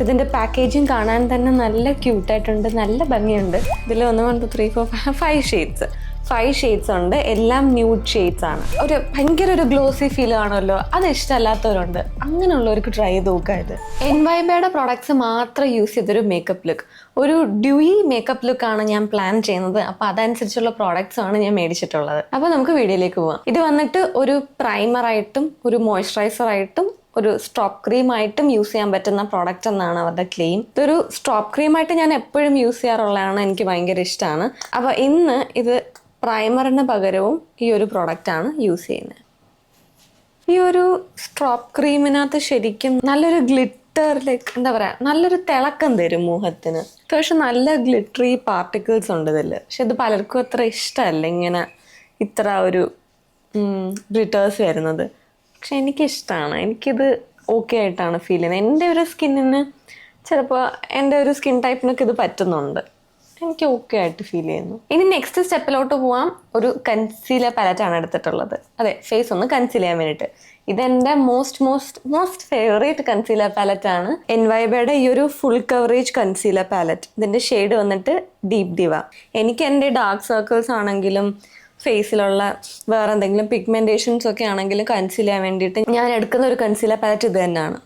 ഇതിൻ്റെ പാക്കേജിങ് കാണാൻ തന്നെ നല്ല ക്യൂട്ടായിട്ടുണ്ട്, നല്ല ഭംഗിയുണ്ട്. ഇതിൽ 1 2 3 4 5 ഷെയ്ഡ്സ് ഉണ്ട്. എല്ലാം ന്യൂഡ് ഷെയ്ഡ്സ് ആണ്. ഒരു ഭയങ്കര ഒരു ഗ്ലോസി ഫീൽ ആണല്ലോ, അത് ഇഷ്ടമല്ലാത്തവരുണ്ട്, അങ്ങനെയുള്ളവർക്ക് ട്രൈ ചെയ്ത് നോക്കുക. ഇത് എൻവൈബയുടെ പ്രോഡക്ട്സ് മാത്രം യൂസ് ചെയ്തൊരു മേക്കപ്പ് ലുക്ക്, ഒരു ഡ്യൂയി മേക്കപ്പ് ലുക്കാണ് ഞാൻ പ്ലാൻ ചെയ്യുന്നത്. അപ്പോൾ അതനുസരിച്ചുള്ള പ്രോഡക്ട്സ് ആണ് ഞാൻ മേടിച്ചിട്ടുള്ളത്. അപ്പോൾ നമുക്ക് വീഡിയോയിലേക്ക് പോവാം. ഇത് വന്നിട്ട് ഒരു പ്രൈമറായിട്ടും ഒരു മോയ്സ്ചറൈസറായിട്ടും ഒരു സ്ട്രോപ്പ് ക്രീമായിട്ടും യൂസ് ചെയ്യാൻ പറ്റുന്ന പ്രോഡക്റ്റ് എന്നാണ് അവരുടെ ക്ലെയിം. ഇതൊരു സ്ട്രോപ്പ് ക്രീമായിട്ട് ഞാൻ എപ്പോഴും യൂസ് ചെയ്യാറുള്ളതാണ്, എനിക്ക് ഭയങ്കര ഇഷ്ടമാണ്. അപ്പോൾ ഇന്ന് ഇത് പ്രൈമറിന് പകരവും ഈ ഒരു പ്രോഡക്റ്റാണ് യൂസ് ചെയ്യുന്നത്. ഈ ഒരു സ്ട്രോപ്പ് ക്രീമിനകത്ത് ശരിക്കും നല്ലൊരു ഗ്ലിറ്ററിലേക്ക് എന്താ പറയുക, നല്ലൊരു തിളക്കം തരും മുഖത്തിന്. പക്ഷെ നല്ല ഗ്ലിറ്ററി പാർട്ടിക്കിൾസ് ഉണ്ട് ഇതിൽ. പക്ഷെ ഇത് പലർക്കും അത്ര ഇഷ്ടമല്ല ഇങ്ങനെ ഇത്ര ഒരു ഗ്ലിറ്റേഴ്സ് വരുന്നത്. പക്ഷെ എനിക്കിഷ്ടമാണ്, എനിക്കിത് ഓക്കെ ആയിട്ടാണ് ഫീൽ ചെയ്യുന്നത്. എൻ്റെ ഒരു സ്കിന്നിന് ചിലപ്പോൾ എൻ്റെ ഒരു സ്കിൻ ടൈപ്പിനൊക്കെ ഇത് പറ്റുന്നുണ്ട്, എനിക്ക് ഓക്കെ ആയിട്ട് ഫീൽ ചെയ്യുന്നു. ഇനി നെക്സ്റ്റ് സ്റ്റെപ്പിലോട്ട് പോവാം. ഒരു കൺസീലർ പാലറ്റാണ് എടുത്തിട്ടുള്ളത്. അതെ, ഫേസ് ഒന്ന് കൺസീൽ ചെയ്യാൻ വേണ്ടിയിട്ട്. ഇതെൻ്റെ മോസ്റ്റ് ഫേവറേറ്റ് കൺസീലർ പാലറ്റാണ്. എൻവൈബയുടെ ഈ ഒരു ഫുൾ കവറേജ് കൺസീലർ പാലറ്റ്. ഇതിൻ്റെ ഷെയ്ഡ് വന്നിട്ട് ഡീപ് ഡിവ. എനിക്ക് എൻ്റെ ഡാർക്ക് സർക്കിൾസ് ആണെങ്കിലും ഫേസിലുള്ള വേറെ എന്തെങ്കിലും പിഗ്മെൻറ്റേഷൻസ് ഒക്കെ ആണെങ്കിലും കൺസീൽ ചെയ്യാൻ വേണ്ടിയിട്ട് ഞാൻ എടുക്കുന്ന ഒരു കൺസീലർ പാലറ്റ് ഇത് തന്നെയാണ്.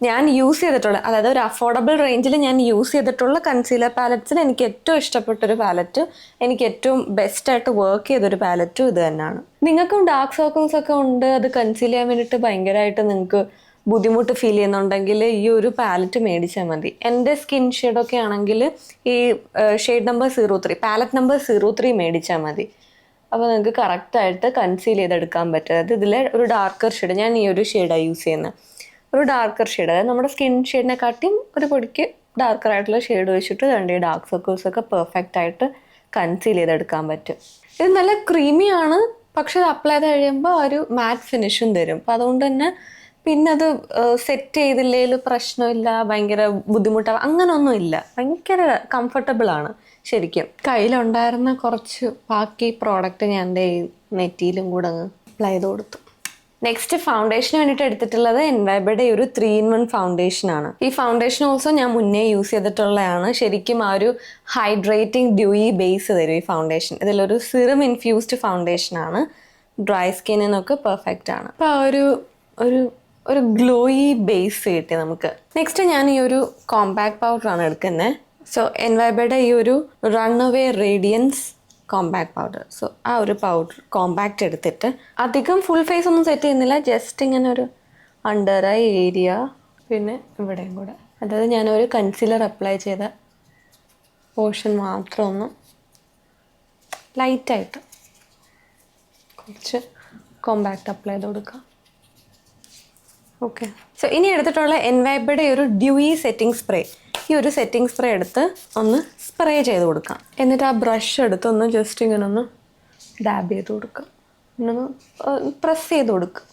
ഞാൻ യൂസ് ചെയ്തിട്ടുള്ള, അതായത് ഒരു അഫോർഡബിൾ റേഞ്ചിൽ ഞാൻ യൂസ് ചെയ്തിട്ടുള്ള കൺസീലർ പാലറ്റ്സിൽ എനിക്ക് ഏറ്റവും ഇഷ്ടപ്പെട്ടൊരു പാലറ്റ്, എനിക്ക് ഏറ്റവും ബെസ്റ്റായിട്ട് വർക്ക് ചെയ്തൊരു പാലറ്റും ഇത് തന്നെയാണ്. നിങ്ങൾക്കും ഡാർക്ക് സർക്കിൾസ് ഒക്കെ ഉണ്ട്, അത് കൺസീൽ ചെയ്യാൻ വേണ്ടിയിട്ട് ഭയങ്കരമായിട്ട് നിങ്ങൾക്ക് ബുദ്ധിമുട്ട് ഫീൽ ചെയ്യുന്നുണ്ടെങ്കിൽ ഈ ഒരു പാലറ്റ് മേടിച്ചാൽ മതി. എൻ്റെ സ്കിൻ ഷെയ്ഡൊക്കെ ആണെങ്കിൽ ഈ ഷെയ്ഡ് നമ്പർ 03 പാലറ്റ് നമ്പർ 03 മേടിച്ചാൽ മതി. അപ്പോൾ നിങ്ങൾക്ക് കറക്റ്റായിട്ട് കൺസീൽ ചെയ്തെടുക്കാൻ പറ്റും. അതായത് ഇതിലെ ഒരു ഡാർക്കർ ഷെയ്ഡ്, ഞാൻ ഈ ഒരു ഷെയ്ഡാണ് യൂസ് ചെയ്യുന്നത്, ഒരു ഡാർക്കർ ഷെയ്ഡ്, അതായത് നമ്മുടെ സ്കിൻ ഷെയ്ഡിനെക്കാട്ടിയും ഒരു പൊടിക്ക് ഡാർക്കർ ആയിട്ടുള്ള ഷെയ്ഡ് വെച്ചിട്ട് രണ്ട് ഡാർക്ക് സർക്കിൾസൊക്കെ പെർഫെക്റ്റ് ആയിട്ട് കൺസീൽ ചെയ്തെടുക്കാൻ പറ്റും. ഇത് നല്ല ക്രീമിയാണ്, പക്ഷെ ഇത് അപ്ലൈ ചെയ്ത് കഴിയുമ്പോൾ ഒരു മാറ്റ് ഫിനിഷും തരും. അപ്പോൾ അതുകൊണ്ട് തന്നെ പിന്നെ അത് സെറ്റ് ചെയ്തില്ലെങ്കിൽ പ്രശ്നമില്ല, ഭയങ്കര ബുദ്ധിമുട്ടാവും, അങ്ങനെയൊന്നും ഇല്ല, ഭയങ്കര കംഫർട്ടബിൾ ആണ് ശരിക്കും. കയ്യിലുണ്ടായിരുന്ന കുറച്ച് ബാക്കി പ്രോഡക്റ്റ് ഞാൻ എൻ്റെ നെറ്റിയിലും കൂടെ അങ്ങ് അപ്ലൈ ചെയ്ത് കൊടുത്തു. നെക്സ്റ്റ് ഫൗണ്ടേഷന് വേണ്ടിയിട്ട് എടുത്തിട്ടുള്ളത് എൻവൈബയുടെ ഒരു 3-in-1 ഫൗണ്ടേഷനാണ്. ഈ ഫൗണ്ടേഷൻ ഓൾസോ ഞാൻ മുന്നേ യൂസ് ചെയ്തിട്ടുള്ളതാണ്. ശരിക്കും ആ ഒരു ഹൈഡ്രേറ്റിംഗ് ഡ്യൂയി ബേസ് തരും ഈ ഫൗണ്ടേഷൻ. ഇതിലൊരു സിറം ഇൻഫ്യൂസ്ഡ് ഫൗണ്ടേഷനാണ്, ഡ്രൈ സ്കിന്നിനൊക്കെ പെർഫെക്റ്റ് ആണ്. അപ്പോൾ ആ ഒരു ഗ്ലോയി ബേസ് കിട്ടി നമുക്ക്. നെക്സ്റ്റ് ഞാൻ ഈ ഒരു കോമ്പാക്ട് പൗഡറാണ് എടുക്കുന്നത്. സോ എൻവൈബയുടെ ഈ ഒരു റൺഅവേ റേഡിയൻസ് കോമ്പാക്ട് പൗഡർ. സോ ആ ഒരു പൗഡർ കോമ്പാക്റ്റ് എടുത്തിട്ട് അധികം ഫുൾ ഫേസ് ഒന്നും സെറ്റ് ചെയ്യുന്നില്ല, ജസ്റ്റ് ഇങ്ങനെ ഒരു അണ്ടർ ഐ ഏരിയ പിന്നെ ഇവിടെയും കൂടെ, അതായത് ഞാനൊരു കൺസീലർ അപ്ലൈ ചെയ്ത പോർഷൻ മാത്രം ഒന്ന് ലൈറ്റായിട്ട് കുറച്ച് കോമ്പാക്റ്റ് അപ്ലൈ ചെയ്ത് കൊടുക്കാം. ഓക്കെ, സോ ഇനി എടുത്തിട്ടുള്ള എൻവൈബയുടെ ഒരു ഡ്യൂയി സെറ്റിംഗ് സ്പ്രേ. ഈ ഒരു സെറ്റിംഗ് സ്പ്രേ എടുത്ത് ഒന്ന് സ്പ്രേ ചെയ്ത് കൊടുക്കാം. എന്നിട്ട് ആ ബ്രഷ് എടുത്ത് ഒന്ന് ജസ്റ്റ് ഇങ്ങനെ ഒന്ന് ഡാബ് ചെയ്ത് കൊടുക്കുക, ഇങ്ങനെ പ്രസ് ചെയ്ത് കൊടുക്കുക.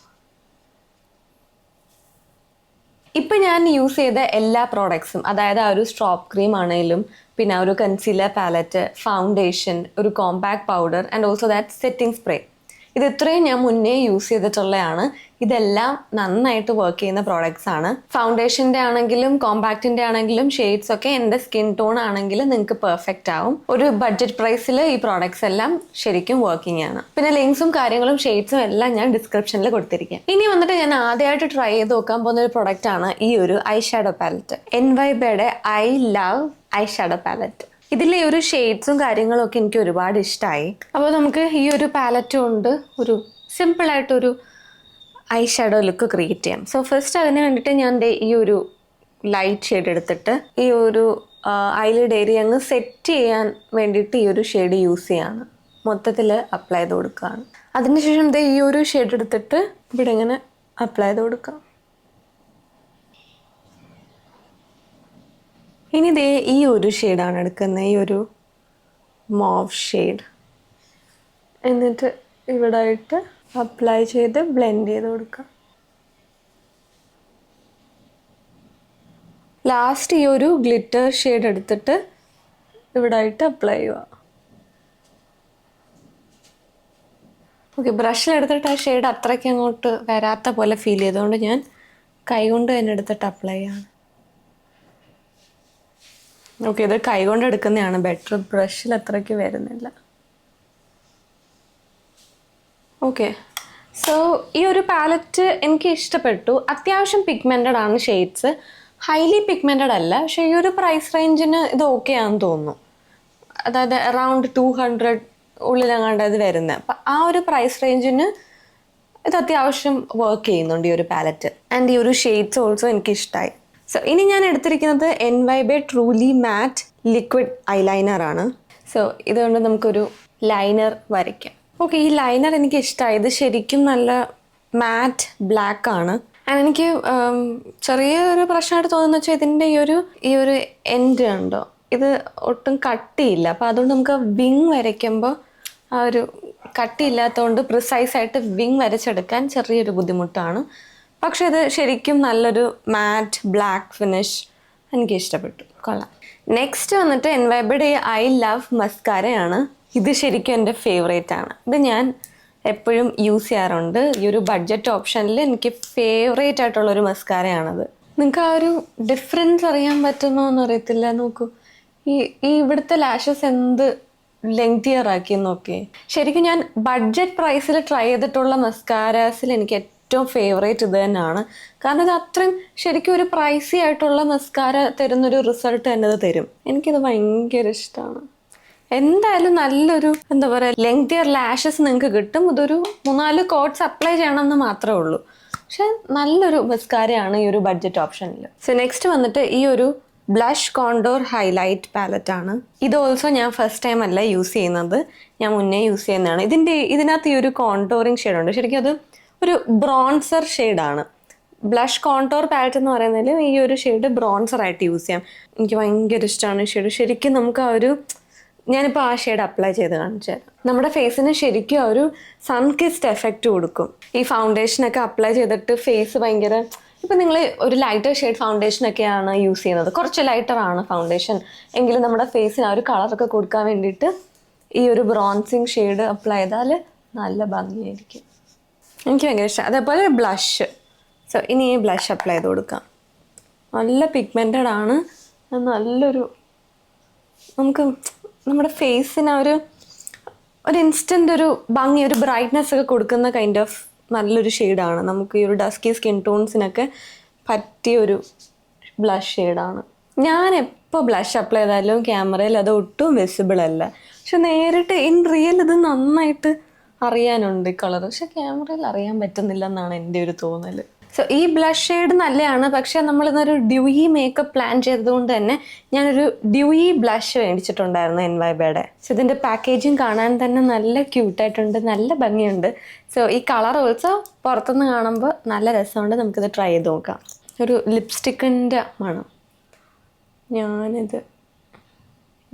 ഇപ്പം ഞാൻ യൂസ് ചെയ്ത എല്ലാ പ്രോഡക്ട്സും, അതായത് ആ ഒരു സ്ട്രോപ്പ് ക്രീം ആണെങ്കിലും പിന്നെ ആ ഒരു കൺസീലർ പാലറ്റ്, ഫൗണ്ടേഷൻ, ഒരു compact powder and also that setting spray, ഇത് ഇത്രയും ഞാൻ മുന്നേ യൂസ് ചെയ്തിട്ടുള്ളതാണ്. ഇതെല്ലാം നന്നായിട്ട് വർക്ക് ചെയ്യുന്ന പ്രോഡക്ട്സ് ആണ്. ഫൗണ്ടേഷൻ്റെ ആണെങ്കിലും കോമ്പാക്റ്റിൻ്റെ ആണെങ്കിലും ഷെയ്ഡ്സ് ഒക്കെ എൻ്റെ സ്കിൻ ടോൺ ആണെങ്കിലും നിങ്ങൾക്ക് പെർഫെക്റ്റ് ആവും. ഒരു ബഡ്ജറ്റ് പ്രൈസിൽ ഈ പ്രോഡക്ട്സ് എല്ലാം ശരിക്കും വർക്കിംഗ് ആണ്. പിന്നെ ലിങ്ക്സും കാര്യങ്ങളും ഷെയ്ഡ്സും എല്ലാം ഞാൻ ഡിസ്ക്രിപ്ഷനിൽ കൊടുത്തിരിക്കാം. ഇനി വന്നിട്ട് ഞാൻ ആദ്യമായിട്ട് ട്രൈ ചെയ്ത് നോക്കാൻ പോകുന്ന ഒരു പ്രോഡക്റ്റ് ആണ് ഈ ഒരു ഐ ഷാഡോ പാലറ്റ്. എൻവൈബയുടെ I love eye shadow palette. ഇതിലെ ഒരു ഷെയ്ഡ്സും കാര്യങ്ങളും ഒക്കെ എനിക്ക് ഒരുപാട് ഇഷ്ടമായി. അപ്പോൾ നമുക്ക് ഈ ഒരു പാലറ്റ് കൊണ്ട് ഒരു സിമ്പിളായിട്ടൊരു ഐ ഷാഡോ ലുക്ക് ക്രിയേറ്റ് ചെയ്യാം. സോ ഫസ്റ്റ് അതിന് വേണ്ടിയിട്ട് ഞാൻ ഈ ഒരു ലൈറ്റ് ഷെയ്ഡ് എടുത്തിട്ട് ഈ ഒരു ഐലിഡ് ഏരിയ അങ്ങ് സെറ്റ് ചെയ്യാൻ വേണ്ടിയിട്ട് ഈ ഒരു ഷെയ്ഡ് യൂസ് ചെയ്യാണ്, മൊത്തത്തിൽ അപ്ലൈ ചെയ്ത് കൊടുക്കുകയാണ്. അതിനുശേഷം ഈ ഒരു ഷെയ്ഡ് എടുത്തിട്ട് ഇവിടെ ഇങ്ങനെ അപ്ലൈ ചെയ്ത് കൊടുക്കാം. ഇനി ഈ ഒരു ഷെയ്ഡാണ് എടുക്കുന്നത്, ഈ ഒരു മോവ് ഷെയ്ഡ്. എന്നിട്ട് ഇവിടെ ആയിട്ട് അപ്ലൈ ചെയ്ത് ബ്ലെൻഡ് ചെയ്ത് കൊടുക്കാം. ലാസ്റ്റ് ഈ ഒരു ഗ്ലിറ്റർ ഷെയ്ഡ് എടുത്തിട്ട് ഇവിടെ ആയിട്ട് അപ്ലൈ ചെയ്യുക. ഓക്കെ, ബ്രഷിലെടുത്തിട്ട് ആ ഷെയ്ഡ് അത്രയ്ക്ക് അങ്ങോട്ട് വരാത്ത പോലെ ഫീൽ ചെയ്തുകൊണ്ട് ഞാൻ കൈ കൊണ്ട് തന്നെ എടുത്തിട്ട് അപ്ലൈ ചെയ്യാണ്. ഓക്കെ, ഇത് കൈകൊണ്ട് എടുക്കുന്നതാണ് ബെറ്റർ, ബ്രഷിൽ അത്രയ്ക്ക് വരുന്നില്ല. ഓക്കെ, സോ ഈ ഒരു പാലറ്റ് എനിക്ക് ഇഷ്ടപ്പെട്ടു. അത്യാവശ്യം പിഗ്മെൻറ്റഡ് ആണ് ഷെയ്ഡ്സ്, ഹൈലി പിഗ്മെൻറ്റഡ് അല്ല. പക്ഷേ ഈ ഒരു പ്രൈസ് റേഞ്ചിന് ഇത് ഓക്കെ ആണെന്ന് തോന്നുന്നു. അതായത് അറൗണ്ട് 200 ഉള്ളിലെങ്ങാണ്ട് ഇത് വരുന്നത്. അപ്പം ആ ഒരു പ്രൈസ് റേഞ്ചിന് ഇത് അത്യാവശ്യം വർക്ക് ചെയ്യുന്നുണ്ട് ഈ ഒരു പാലറ്റ്. ആൻഡ് ഈ ഒരു ഷെയ്ഡ്സ് ഓൾസോ എനിക്ക് ഇഷ്ടമായി. സോ ഇനി ഞാൻ എടുത്തിരിക്കുന്നത് NYB ട്രൂലി മാറ്റ് ലിക്വിഡ് ഐലൈനർ ആണ്. സോ ഇതുകൊണ്ട് നമുക്കൊരു ലൈനർ വരയ്ക്കാം. ഓക്കെ, ഈ ലൈനർ എനിക്ക് ഇഷ്ടമായി. ഇത് ശരിക്കും നല്ല മാറ്റ് ബ്ലാക്ക് ആണ്. ആൻഡ് എനിക്ക് ചെറിയൊരു പ്രശ്നമായിട്ട് തോന്നുന്നു വെച്ചാൽ ഇതിൻ്റെ ഈ ഒരു എൻഡ് ഉണ്ടോ, ഇത് ഒട്ടും കട്ടിയില്ല. അപ്പോൾ അതുകൊണ്ട് നമുക്ക് വിങ് വരയ്ക്കുമ്പോൾ ആ ഒരു കട്ടിയില്ലാത്തതുകൊണ്ട് പ്രിസൈസായിട്ട് വിങ് വരച്ചെടുക്കാൻ ചെറിയൊരു ബുദ്ധിമുട്ടാണ്. പക്ഷെ ഇത് ശരിക്കും നല്ലൊരു മാറ്റ് ബ്ലാക്ക് ഫിനിഷ് എനിക്ക് ഇഷ്ടപ്പെട്ടു, കൊള്ളാം. നെക്സ്റ്റ് വന്നിട്ട് NYB ഐ ലവ് മസ്കാരയാണ്. ഇത് ശരിക്കും എൻ്റെ ഫേവറേറ്റ് ആണ്. ഇത് ഞാൻ എപ്പോഴും യൂസ് ചെയ്യാറുണ്ട്. ഈ ഒരു ബഡ്ജറ്റ് ഓപ്ഷനിൽ എനിക്ക് ഫേവറേറ്റ് ആയിട്ടുള്ളൊരു മസ്കാരയാണത്. നിങ്ങൾക്ക് ആ ഒരു ഡിഫറൻസ് അറിയാൻ പറ്റുമോ എന്ന് അറിയത്തില്ല. നോക്കൂ, ഈ ഇവിടുത്തെ ലാഷസ് എന്ത് ലെങ്തിയർ ആക്കി നോക്കി. ശരിക്കും ഞാൻ ബഡ്ജറ്റ് പ്രൈസിൽ ട്രൈ ചെയ്തിട്ടുള്ള മസ്കാരാസിൽ എനിക്ക് ഏറ്റവും ഫേവറേറ്റ് ഇത് തന്നെയാണ്. കാരണം ഇത് അത്രയും ശരിക്കും ഒരു പ്രൈസി ആയിട്ടുള്ള മസ്കാര തരുന്നൊരു റിസൾട്ട് തന്നെ ഇത് തരും. എനിക്കിത് ഭയങ്കര ഇഷ്ടമാണ്. എന്തായാലും നല്ലൊരു എന്താ പറയുക ലെങ്തിയർ ലാഷസ് നിങ്ങൾക്ക് കിട്ടും. ഇതൊരു 3-4 കോട്ട്സ് അപ്ലൈ ചെയ്യണമെന്ന് മാത്രമേ ഉള്ളൂ. പക്ഷെ നല്ലൊരു മസ്കാരയാണ് ഈ ഒരു ബഡ്ജറ്റ് ഓപ്ഷനിൽ. സോ നെക്സ്റ്റ് വന്നിട്ട് ഈ ഒരു ബ്ലഷ് കോണ്ടോർ ഹൈലൈറ്റ് പാലറ്റ് ആണ്. ഇത് ഓൾസോ ഞാൻ ഫസ്റ്റ് ടൈം അല്ല യൂസ് ചെയ്യുന്നത്, ഞാൻ മുന്നേ യൂസ് ചെയ്യുന്നതാണ്. ഇതിനകത്ത് ഈ ഒരു കോണ്ടോറിങ് ഷെയ്ഡുണ്ട്. ശരിക്കും അത് ഒരു ബ്രോൺസർ ഷെയ്ഡാണ്. ബ്ലഷ് കോണ്ടോർ പാലറ്റ് എന്ന് പറയുന്നതിൽ ഈ ഒരു ഷെയ്ഡ് ബ്രോൺസർ ആയിട്ട് യൂസ് ചെയ്യാം. എനിക്ക് ഭയങ്കര ഇഷ്ടമാണ് ഈ ഷെയ്ഡ്. ശരിക്കും നമുക്ക് ആ ഒരു ഞാനിപ്പോൾ ആ ഷെയ്ഡ് അപ്ലൈ ചെയ്ത് കാണിച്ചു തരാം. നമ്മുടെ ഫേസിന് ശരിക്കും ആ ഒരു സൺ കിസ്ഡ് എഫക്റ്റ് കൊടുക്കും. ഈ ഫൗണ്ടേഷനൊക്കെ അപ്ലൈ ചെയ്തിട്ട് ഫേസ് ഭയങ്കര ഇപ്പം നിങ്ങൾ ഒരു ലൈറ്റർ ഷെയ്ഡ് ഫൗണ്ടേഷനൊക്കെയാണ് യൂസ് ചെയ്യുന്നത്, കുറച്ച് ലൈറ്ററാണ് ഫൗണ്ടേഷൻ എങ്കിലും നമ്മുടെ ഫേസിന് ആ ഒരു കളറൊക്കെ കൊടുക്കാൻ വേണ്ടിയിട്ട് ഈ ഒരു ബ്രോൺസിങ് ഷെയ്ഡ് അപ്ലൈ ചെയ്താൽ നല്ല ഭംഗിയായിരിക്കും. എനിക്ക് ഭയങ്കര ഇഷ്ടം. അതേപോലെ ബ്ലഷ്. സോ ഇനി ഈ ബ്ലഷ് അപ്ലൈ ചെയ്ത് കൊടുക്കാം. നല്ല പിഗ്മെൻറ്റഡ് ആണ്. നല്ലൊരു നമുക്ക് നമ്മുടെ ഫേസിന് ഒരു ഇൻസ്റ്റൻ്റ് ഒരു ഭംഗി, ഒരു ബ്രൈറ്റ്നെസ് ഒക്കെ കൊടുക്കുന്ന കൈൻഡ് ഓഫ് നല്ലൊരു ഷെയ്ഡാണ്. നമുക്ക് ഈ ഒരു ഡസ്കി സ്കിൻ ടോൺസിനൊക്കെ പറ്റിയൊരു ബ്ലഷ് ഷെയ്ഡാണ്. ഞാൻ എപ്പോൾ ബ്ലഷ് അപ്ലൈ ചെയ്താലും ക്യാമറയിൽ അത് ഒട്ടും വിസിബിൾ അല്ല. പക്ഷെ നേരിട്ട് ഇൻ റിയൽ ഇത് നന്നായിട്ട് അറിയാനുണ്ട് കളർ. പക്ഷെ ക്യാമറയിൽ അറിയാൻ പറ്റുന്നില്ല എന്നാണ് എൻ്റെ ഒരു തോന്നൽ. സോ ഈ ബ്ലഷ് ഷെയ്ഡ് നല്ലതാണ്. പക്ഷേ നമ്മളിന്നൊരു ഡ്യൂയി മേക്കപ്പ് പ്ലാൻ ചെയ്തതുകൊണ്ട് തന്നെ ഞാനൊരു ഡ്യൂയി ബ്ലഷ് മേടിച്ചിട്ടുണ്ടായിരുന്നു NYBയുടെ. സോ ഇതിൻ്റെ പാക്കേജിങ് കാണാൻ തന്നെ നല്ല ക്യൂട്ടായിട്ടുണ്ട്, നല്ല ഭംഗിയുണ്ട്. സോ ഈ കളർ ഓൾസോ പുറത്തുനിന്ന് കാണുമ്പോൾ നല്ല രസമുണ്ട്. നമുക്കിത് ട്രൈ ചെയ്ത് നോക്കാം. ഒരു ലിപ്സ്റ്റിക്കിൻ്റെ മണം. ഞാനിത്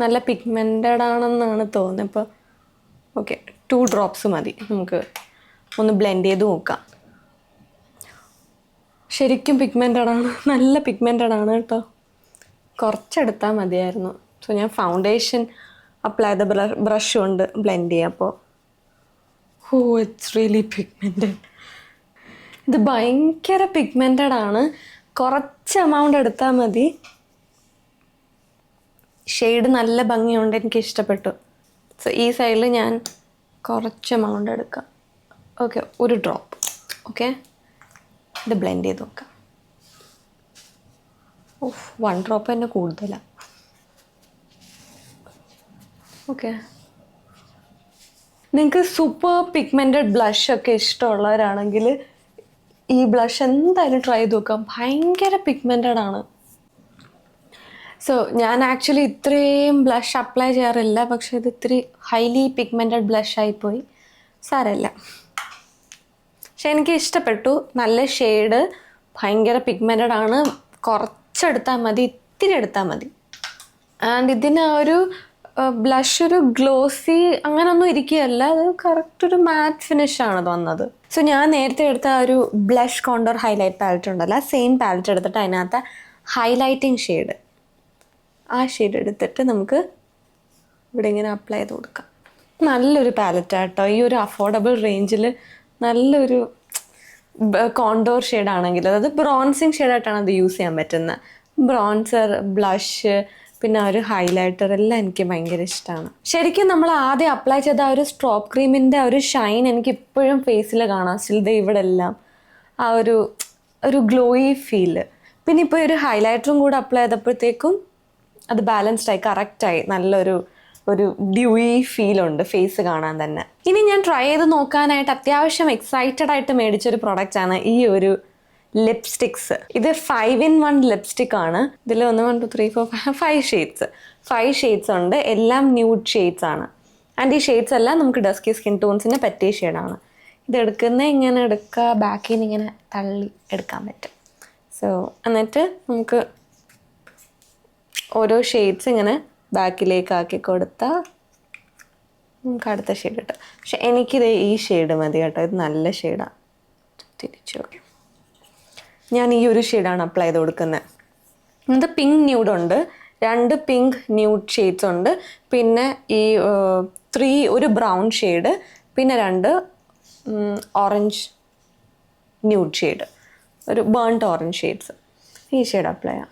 നല്ല പിഗ്മെൻറ്റഡ് ആണെന്നാണ് തോന്നുന്നത്. ഇപ്പോൾ ഓക്കെ, 2 ഡ്രോപ്സ് മതി. നമുക്ക് ഒന്ന് ബ്ലെൻഡ് ചെയ്ത് നോക്കാം. ശരിക്കും പിഗ്മെൻറ്റഡ് ആണ്, നല്ല പിഗ്മെൻറ്റഡ് ആണ് കേട്ടോ. കുറച്ചെടുത്താൽ മതിയായിരുന്നു. സോ ഞാൻ ഫൗണ്ടേഷൻ അപ്ലൈ ചെയ്ത ബ്രഷ് കൊണ്ട് ബ്ലെൻഡ് ചെയ്യാം. അപ്പോൾ ഇറ്റ്സ് റിയലി പിഗ്മെൻറ്റഡ്. ഇത് ഭയങ്കര പിഗ്മെൻറ്റഡ് ആണ്. കുറച്ച് എമൗണ്ട് എടുത്താൽ മതി. ഷെയ്ഡ് നല്ല ഭംഗിയുണ്ട്, എനിക്ക് ഇഷ്ടപ്പെട്ടു. സോ ഈ സൈഡിൽ ഞാൻ കുറച്ച് എമൗണ്ട് എടുക്കാം. Okay, 1 drop. ഓക്കെ, ഇത് ബ്ലെൻഡ് ചെയ്ത് നോക്കാം. 1 ഡ്രോപ്പ് തന്നെ കൂടുതലാണ്. ഓക്കെ, നിങ്ങൾക്ക് സൂപ്പർ പിഗ്മെൻറ്റഡ് ബ്ലഷ് ഒക്കെ ഇഷ്ടമുള്ളവരാണെങ്കിൽ ഈ ബ്ലഷ് എന്തായാലും ട്രൈ ചെയ്ത് നോക്കാം. ഭയങ്കര പിഗ്മെൻറ്റഡ് ആണ്. സോ ഞാൻ ആക്ച്വലി ഇത്രയും ബ്ലഷ് അപ്ലൈ ചെയ്യാറില്ല, പക്ഷേ ഇത് ഇത്തിരി ഹൈലി പിഗ്മെൻറ്റഡ് ബ്ലഷ് ആയിപ്പോയി. സാരമില്ല, പക്ഷെ എനിക്ക് ഇഷ്ടപ്പെട്ടു. നല്ല ഷെയ്ഡ്, ഭയങ്കര പിഗ്മെൻറ്റഡ് ആണ്. കുറച്ചെടുത്താൽ മതി, ഇത്തിരി എടുത്താൽ മതി. ആൻഡ് ഇതിന് ഒരു ബ്ലഷ് ഒരു ഗ്ലോസി അങ്ങനെയൊന്നും ഇരിക്കുകയല്ല, അത് കറക്റ്റ് ഒരു മാറ്റ് ഫിനിഷാണ് വന്നത്. സോ ഞാൻ നേരത്തെ എടുത്ത ഒരു ബ്ലഷ് കോണ്ടോർ ഹൈലൈറ്റ് പാലറ്റ് ഉണ്ടല്ലോ, സെയിം പാലറ്റ് എടുത്തിട്ട് അതിനകത്ത് ഹൈലൈറ്റിങ് ഷെയ്ഡ്, ആ ഷെയ്ഡ് എടുത്തിട്ട് നമുക്ക് ഇവിടെ ഇങ്ങനെ അപ്ലൈ ചെയ്ത് കൊടുക്കാം. നല്ലൊരു പാലറ്റാട്ടോ. ഈ ഒരു അഫോർഡബിൾ റേഞ്ചിൽ നല്ലൊരു കോണ്ടോർ ഷെയ്ഡാണെങ്കിൽ, അതായത് ബ്രോൺസിങ് ഷെയ്ഡായിട്ടാണ് അത് യൂസ് ചെയ്യാൻ പറ്റുന്നത്. ബ്രോൺസർ, ബ്ലഷ്, പിന്നെ ആ ഒരു ഹൈലൈറ്റർ എല്ലാം എനിക്ക് ഭയങ്കര ഇഷ്ടമാണ്. ശരിക്കും നമ്മൾ ആദ്യം അപ്ലൈ ചെയ്ത ആ ഒരു സ്ട്രോപ്പ് ക്രീമിൻ്റെ ആ ഒരു ഷൈൻ എനിക്ക് ഇപ്പോഴും ഫേസിൽ കാണാം. സ്റ്റിൽ ഇവിടെ എല്ലാം ആ ഒരു ഗ്ലോയി ഫീല്. പിന്നെ ഇപ്പോൾ ഒരു ഹൈലൈറ്ററും കൂടെ അപ്ലൈ ചെയ്തപ്പോഴത്തേക്കും അത് ബാലൻസ്ഡ് ആയി, കറക്റ്റായി, നല്ലൊരു ഡ്യൂയി ഫീലുണ്ട് ഫേസ് കാണാൻ തന്നെ. ഇനി ഞാൻ ട്രൈ ചെയ്ത് നോക്കാനായിട്ട് അത്യാവശ്യം എക്സൈറ്റഡ് ആയിട്ട് മേടിച്ചൊരു പ്രൊഡക്റ്റാണ് ഈ ഒരു ലിപ്സ്റ്റിക്സ്. ഇത് 5-in-1 ലിപ്സ്റ്റിക് ആണ്. ഇതിൽ 1 2 3 4 5 ഷെയ്ഡ്സ് 5 ഷെയ്ഡ്സ് ഉണ്ട്. എല്ലാം ന്യൂഡ് ഷെയ്ഡ്സ് ആണ്. ആൻഡ് ഈ ഷെയ്ഡ്സ് എല്ലാം നമുക്ക് ഡസ്കി സ്കിൻ ടോൺസിന് പറ്റിയ ഷെയ്ഡാണ്. ഇത് ഇങ്ങനെ എടുക്കുക, ബാക്കിൽ നിന്ന് ഇങ്ങനെ തള്ളി എടുക്കാൻ പറ്റും. സോ എന്നിട്ട് നമുക്ക് ഓരോ ഷെയ്ഡ്സ് ഇങ്ങനെ ബാക്കിലേക്ക് ആക്കി കൊടുത്താൽ നമുക്ക് അടുത്ത ഷെയ്ഡ് കിട്ടും. പക്ഷെ എനിക്കിത് ഈ ഷെയ്ഡ് മതി കേട്ടോ, ഇത് നല്ല ഷെയ്ഡാണ്. തിരിച്ചു ഞാൻ ഈ ഒരു ഷെയ്ഡാണ് അപ്ലൈ ചെയ്ത് കൊടുക്കുന്നത്. ഇത് പിങ്ക് ന്യൂഡുണ്ട്, 2 പിങ്ക് ന്യൂഡ് ഷെയ്ഡ്സ് ഉണ്ട്, പിന്നെ ഈ 3 ഒരു ബ്രൗൺ ഷെയ്ഡ്, പിന്നെ 2 ഓറഞ്ച് ന്യൂഡ് ഷെയ്ഡ്, ഒരു ബേൺഡ് ഓറഞ്ച് ഷെയ്ഡ്സ്. ഈ ഷെയ്ഡ് അപ്ലൈ ചെയ്യാം.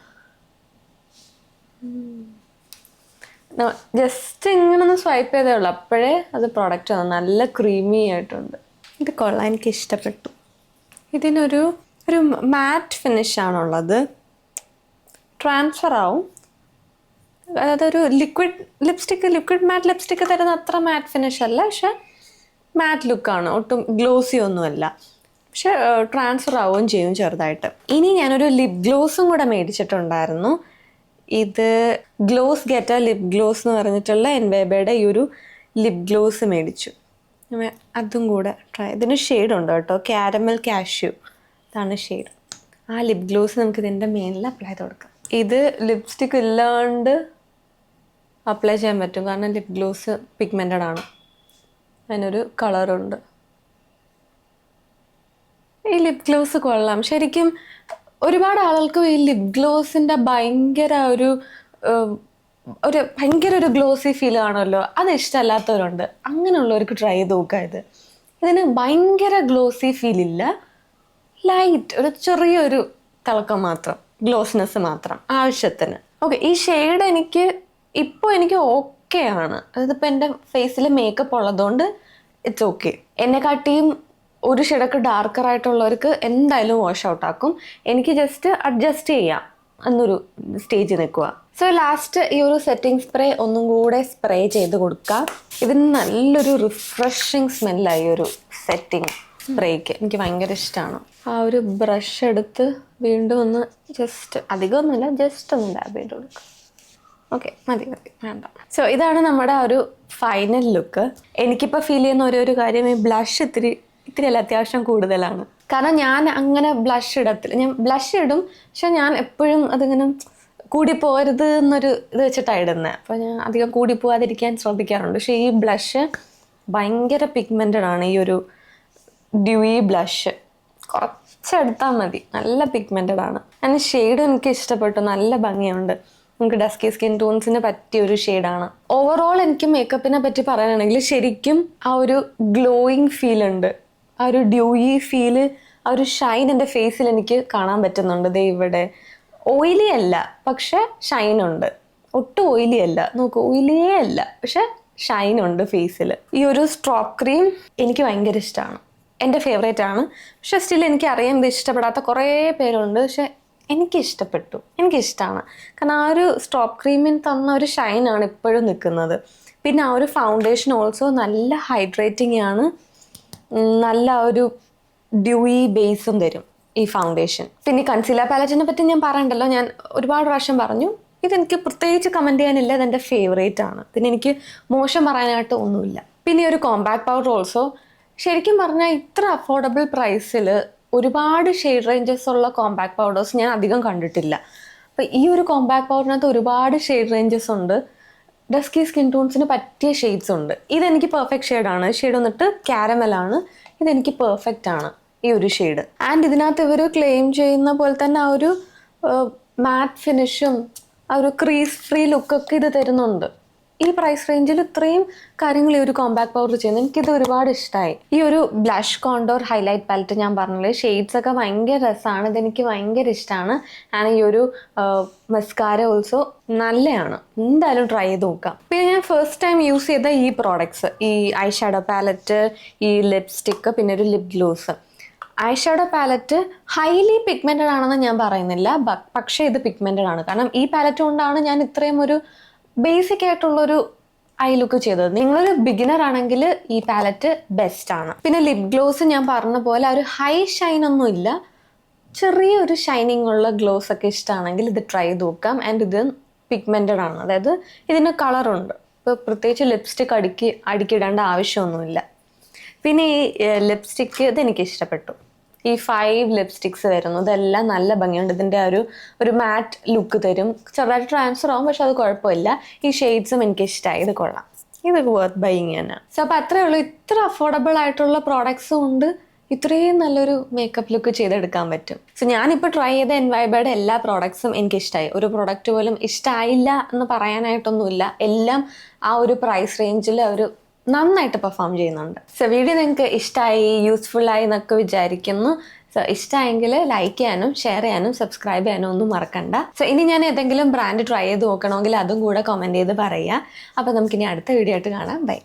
ജസ്റ്റ് ഇങ്ങനെ ഒന്ന് സ്വൈപ്പ് ചെയ്തേ ഉള്ളൂ, അപ്പോഴേ അത് പ്രോഡക്റ്റ് വന്നു. നല്ല ക്രീമി ആയിട്ടുണ്ട്. ഇത് കൊള്ളാം, എനിക്ക് ഇഷ്ടപ്പെട്ടു. ഇതിനൊരു മാറ്റ് ഫിനിഷാണുള്ളത്, ട്രാൻസ്ഫർ ആവും. അതൊരു ലിക്വിഡ് മാറ്റ് ലിപ്സ്റ്റിക്ക് തരുന്ന അത്ര മാറ്റ് ഫിനിഷ് അല്ല, പക്ഷെ മാറ്റ് ലുക്കാണ്, ഒട്ടും ഗ്ലോസി ഒന്നുമല്ല. പക്ഷെ ട്രാൻസ്ഫർ ആവുകയും ചെയ്യും ചെറുതായിട്ട്. ഇനി ഞാനൊരു ലിപ് ഗ്ലോസും കൂടെ മേടിച്ചിട്ടുണ്ടായിരുന്നു. ഇത് ഗ്ലോസ് ഗെറ്റ ലിപ് ഗ്ലോസ് എന്ന് പറഞ്ഞിട്ടുള്ള എൻവേബയുടെ ഈ ഒരു ലിപ് ഗ്ലോസ് മേടിച്ചു. അതും കൂടെ ഇതിന് ഷെയ്ഡുണ്ട് കേട്ടോ, കാരമൽ കാഷ്യൂ, ഇതാണ് ഷെയ്ഡ്. ആ ലിപ് ഗ്ലോസ് നമുക്ക് ഇതിൻ്റെ മേലിൽ അപ്ലൈ ചെയ്ത് കൊടുക്കാം. ഇത് ലിപ്സ്റ്റിക് ഇല്ലാണ്ട് അപ്ലൈ ചെയ്യാൻ പറ്റും, കാരണം ലിപ് ഗ്ലോസ് പിഗ്മെൻറ്റഡ് ആണ്, അതിനൊരു കളറുണ്ട്. ഈ ലിപ് ഗ്ലോസ് കൊള്ളാം ശരിക്കും. ഒരുപാട് ആളുകൾക്ക് ഈ ലിപ് ഗ്ലോസിൻ്റെ ഭയങ്കര ഒരു ഗ്ലോസി ഫീൽ കാണുമല്ലോ, അത് ഇഷ്ടമല്ലാത്തവരുണ്ട്. അങ്ങനെയുള്ളവർക്ക് ട്രൈ ചെയ്ത് നോക്കാം. ഇതിന് ഭയങ്കര ഗ്ലോസി ഫീലില്ല, ലൈറ്റ് ഒരു ചെറിയൊരു തിളക്കം മാത്രം, ഗ്ലോസ്നെസ് മാത്രം ആവശ്യത്തിന്. ഓക്കെ, ഈ ഷെയ്ഡ് എനിക്ക് ഓക്കെ ആണ്. അതിപ്പോൾ എൻ്റെ ഫേസിൽ മേക്കപ്പ് ഉള്ളതുകൊണ്ട് ഇറ്റ്സ് ഓക്കെ. എന്നെക്കാട്ടിയും ഒരു ഷെയ്ഡൊക്കെ ഡാർക്കർ ആയിട്ടുള്ളവർക്ക് എന്തായാലും വാഷ് ഔട്ട് ആക്കും. എനിക്ക് ജസ്റ്റ് അഡ്ജസ്റ്റ് ചെയ്യാം എന്നൊരു സ്റ്റേജ് നിൽക്കുക. സോ ലാസ്റ്റ് ഈ ഒരു സെറ്റിംഗ് സ്പ്രേ ഒന്നും കൂടെ സ്പ്രേ ചെയ്ത് കൊടുക്കാം. ഇതിന് നല്ലൊരു റിഫ്രഷിങ് സ്മെല്ലായി ഒരു സെറ്റിംഗ് സ്പ്രേക്ക്, എനിക്ക് ഭയങ്കര ഇഷ്ടമാണ്. ആ ഒരു ബ്രഷ് എടുത്ത് വീണ്ടും ഒന്ന് ജസ്റ്റ്, അധികമൊന്നുമില്ല, ജസ്റ്റ് ഒന്ന് ഡാബ് ചെയ്ത് കൊടുക്കുക. ഓക്കെ, മതി വേണ്ട. സോ ഇതാണ് നമ്മുടെ ആ ഒരു ഫൈനൽ ലുക്ക്. എനിക്കിപ്പോൾ ഫീൽ ചെയ്യുന്ന ഒരു കാര്യം, ഈ ബ്ലഷ് ഇത്തിരി അല്ല അത്യാവശ്യം കൂടുതലാണ്. കാരണം ഞാൻ അങ്ങനെ ബ്ലഷ് ഇടത്തില്ല. ഞാൻ ബ്ലഷ് ഇടും, പക്ഷെ ഞാൻ എപ്പോഴും അതിങ്ങനെ കൂടിപ്പോകരുത് എന്നൊരു ഇത് വെച്ചിട്ടാണ് ഇടുന്നത്. അപ്പോൾ ഞാൻ അധികം കൂടിപ്പോകാതിരിക്കാൻ ശ്രദ്ധിക്കാറുണ്ട്. പക്ഷേ ഈ ബ്ലഷ് ഭയങ്കര പിഗ്മെൻറ്റഡ് ആണ്. ഈ ഒരു ഡ്യൂയി ബ്ലഷ് കുറച്ചെടുത്താൽ മതി, നല്ല പിഗ്മെൻറ്റഡ് ആണ്. അതിന് ഷെയ്ഡും എനിക്ക് ഇഷ്ടപ്പെട്ടു, നല്ല ഭംഗിയുണ്ട്. നമുക്ക് ഡസ്കി സ്കിൻ ടോൺസിന് പറ്റിയ ഒരു ഷെയ്ഡാണ്. ഓവറോൾ എനിക്ക് മേക്കപ്പിനെ പറ്റി പറയാനാണെങ്കിൽ ശരിക്കും ആ ഒരു ഗ്ലോയിങ് ഫീൽ ഉണ്ട്, ആ ഒരു ഡ്യൂയി ഫീല്, ആ ഒരു ഷൈൻ എൻ്റെ ഫേസിൽ എനിക്ക് കാണാൻ പറ്റുന്നുണ്ട്. ദേ ഇവിടെ ഓയിലി അല്ല, പക്ഷെ ഷൈനുണ്ട്. ഒട്ടും ഓയിലി അല്ല, നോക്കൂ, ഓയിലിയേ അല്ല, പക്ഷെ ഷൈനുണ്ട് ഫേസിൽ. ഈ ഒരു സ്ട്രോപ്പ് ക്രീം എനിക്ക് ഭയങ്കര ഇഷ്ടമാണ്, എൻ്റെ ഫേവറേറ്റ് ആണ്. പക്ഷെ സ്റ്റിൽ എനിക്കറിയാം ഇത് ഇഷ്ടപ്പെടാത്ത കുറേ പേരുണ്ട്, പക്ഷെ എനിക്കിഷ്ടപ്പെട്ടു, എനിക്കിഷ്ടമാണ്. കാരണം ആ ഒരു സ്ട്രോപ്പ് ക്രീമിന് തന്ന ഒരു ഷൈനാണ് ഇപ്പോഴും നിൽക്കുന്നത്. പിന്നെ ആ ഒരു ഫൗണ്ടേഷൻ ഓൾസോ നല്ല ഹൈഡ്രേറ്റിംഗ് ആണ്, നല്ല ഒരു ഡ്യൂയി ബേസും തരും ഈ ഫൗണ്ടേഷൻ. പിന്നെ കൺസീലർ പാലറ്റിനെ പറ്റി ഞാൻ പറയണ്ടല്ലോ, ഞാൻ ഒരുപാട് പ്രാവശ്യം പറഞ്ഞു. ഇതെനിക്ക് പ്രത്യേകിച്ച് കമൻറ്റ് ചെയ്യാനില്ല, ഇതെൻ്റെ ഫേവറേറ്റ് ആണ്. ഇതിനെനിക്ക് മോശം പറയാനായിട്ട് ഒന്നുമില്ല. പിന്നെ ഒരു കോമ്പാക്ട് പൗഡർ ഓൾസോ, ശരിക്കും പറഞ്ഞാൽ ഇത്ര അഫോർഡബിൾ പ്രൈസിൽ ഒരുപാട് ഷെയ്ഡ് റേഞ്ചസ് ഉള്ള കോമ്പാക്ട് പൗഡേഴ്സ് ഞാൻ അധികം കണ്ടിട്ടില്ല. അപ്പോൾ ഈ ഒരു കോമ്പാക്ട് പൗഡറിനകത്ത് ഒരുപാട് ഷെയ്ഡ് റേഞ്ചസ് ഉണ്ട്, ഡസ്കി സ്കിൻ ടോൺസിന് പറ്റിയ ഷെയ്ഡ്സ് ഉണ്ട്. ഇതെനിക്ക് പെർഫെക്റ്റ് ഷെയ്ഡാണ്. ഷെയ്ഡ് വന്നിട്ട് കാരമലാണ്. ഇതെനിക്ക് പെർഫെക്റ്റ് ആണ് ഈ ഒരു ഷെയ്ഡ്. ആൻഡ് ഇതിനകത്ത് ഇവർ ക്ലെയിം ചെയ്യുന്ന പോലെ തന്നെ ആ ഒരു മാറ്റ് ഫിനിഷും ആ ഒരു ക്രീസ് ഫ്രീ ലുക്കൊക്കെ ഇത് തരുന്നുണ്ട്. ഈ പ്രൈസ് റേഞ്ചിൽ ഇത്രയും കാര്യങ്ങൾ ഈ ഒരു കോമ്പാക്ട് പൗഡർ ചെയ്യുന്നത് എനിക്കിത് ഒരുപാട് ഇഷ്ടമായി. ഈ ഒരു ബ്ലഷ് കോണ്ടോർ ഹൈലൈറ്റ് പാലറ്റ് ഞാൻ പറഞ്ഞില്ലേ, ഷെയ്ഡ്സ് ഒക്കെ ഭയങ്കര രസമാണ്, ഇതെനിക്ക് ഭയങ്കര ഇഷ്ടമാണ്. ആൻഡ് ഈ ഒരു മസ്കാര ഓൾസോ നല്ലതാണ്, എന്തായാലും ട്രൈ ചെയ്ത് നോക്കാം. പിന്നെ ഞാൻ ഫസ്റ്റ് ടൈം യൂസ് ചെയ്ത ഈ പ്രോഡക്ട്സ്, ഈ ഐ ഷാഡോ പാലറ്റ്, ഈ ലിപ്സ്റ്റിക്ക്, പിന്നെ ഒരു lip gloss. Eye shadow palette highly pigmented ആണെന്ന് ഞാൻ പറയുന്നില്ല, പക്ഷേ ഇത് പിഗ്മെൻറ്റഡ് ആണ്. കാരണം ഈ പാലറ്റ് കൊണ്ടാണ് ഞാൻ ഇത്രയും ഒരു ബേസിക് ആയിട്ടുള്ളൊരു ഐ ലുക്ക് ചെയ്തത്. നിങ്ങളൊരു ബിഗിനർ ആണെങ്കിൽ ഈ പാലറ്റ് ബെസ്റ്റ് ആണ്. പിന്നെ ലിപ് ഗ്ലോസ് ഞാൻ പറഞ്ഞ പോലെ ഒരു ഹൈ ഷൈൻ ഒന്നും ഇല്ല, ചെറിയൊരു ഷൈനിങ് ഉള്ള ഗ്ലോസ് ഒക്കെ ഇഷ്ടമാണെങ്കിൽ ഇത് ട്രൈ ചെയ്ത് നോക്കാം. ആൻഡ് ഇത് പിഗ്മെൻറ്റഡ് ആണ്, അതായത് ഇതിന് കളറുണ്ട്. ഇപ്പോൾ പ്രത്യേകിച്ച് ലിപ്സ്റ്റിക്ക് അടുക്കിയിടേണ്ട ആവശ്യമൊന്നുമില്ല. പിന്നെ ഈ ലിപ്സ്റ്റിക്ക് ഇതെനിക്ക് ഇഷ്ടപ്പെട്ടു. ഈ 5 ലിപ്സ്റ്റിക്സ് വരുന്നു, ഇതെല്ലാം നല്ല ഭംഗിയുണ്ട്. ഇതിൻ്റെ ഒരു മാറ്റ് ലുക്ക് തരും, ചെറുതായിട്ട് ട്രാൻസ്ഫർ ആവും, പക്ഷെ അത് കുഴപ്പമില്ല. ഈ ഷെയ്ഡ്സും എനിക്ക് ഇഷ്ടമായി, ഇത് കൊള്ളാം, ഇത് വർത്ത് ബൈയിങ് തന്നെ. സോ അപ്പോൾ അത്രയേ ഉള്ളൂ. ഇത്ര അഫോർഡബിൾ ആയിട്ടുള്ള പ്രോഡക്ട്സും ഉണ്ട്, ഇത്രയും നല്ലൊരു മേക്കപ്പ് ലുക്ക് ചെയ്തെടുക്കാൻ പറ്റും. സോ ഞാനിപ്പോൾ ട്രൈ ചെയ്ത എൻവൈബയുടെ എല്ലാ പ്രോഡക്ട്സും എനിക്ക് ഇഷ്ടമായി. ഒരു പ്രോഡക്റ്റ് പോലും ഇഷ്ടമായില്ല എന്ന് പറയാനായിട്ടൊന്നുമില്ല, എല്ലാം ആ ഒരു പ്രൈസ് റേഞ്ചിൽ ഒരു നന്നായിട്ട് പെർഫോം ചെയ്യുന്നുണ്ട്. സോ വീഡിയോ നിങ്ങൾക്ക് ഇഷ്ടമായി, യൂസ്ഫുള്ളായി എന്നൊക്കെ വിചാരിക്കുന്നു. സോ ഇഷ്ടമായെങ്കിൽ ലൈക്ക് ചെയ്യാനും ഷെയർ ചെയ്യാനും സബ്സ്ക്രൈബ് ചെയ്യാനും ഒന്നും മറക്കണ്ട. സോ ഇനി ഞാൻ ഏതെങ്കിലും ബ്രാൻഡ് ട്രൈ ചെയ്ത് നോക്കണമെങ്കിൽ അതും കൂടെ കമൻറ്റ് ചെയ്ത് പറയുക. അപ്പോൾ നമുക്കിനി അടുത്ത വീഡിയോ ആയിട്ട് കാണാം. ബൈ.